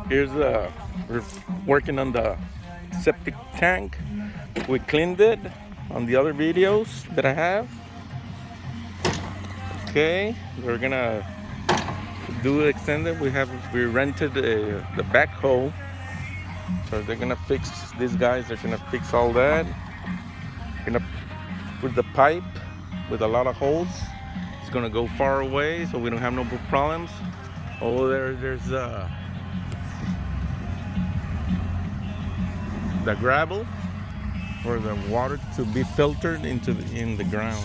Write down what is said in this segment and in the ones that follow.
Here's we're working on the septic tank. We cleaned it on the other videos that I have. Okay, we're gonna do extended. We rented the backhoe, so they're gonna fix these guys. They're gonna fix all that. Gonna put the pipe with a lot of holes. It's gonna go far away, so we don't have no problems. Over there's the gravel for the water to be filtered in the ground.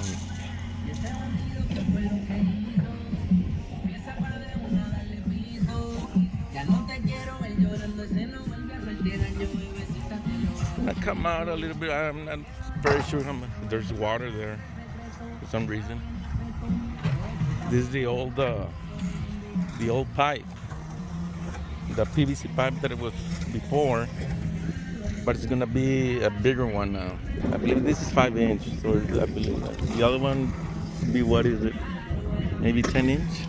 Gonna come out a little bit. I'm not very sure there's water there for some reason. This is the old pipe, the PVC pipe that it was before, but it's gonna be a bigger one now. I believe this is 5 inch, so I believe the other one would be, what is it? Maybe 10 inch.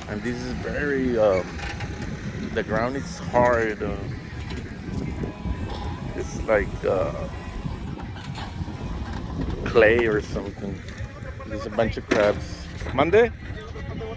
And this is very, the ground is hard. It's like clay or something. There's a bunch of crabs. Monday?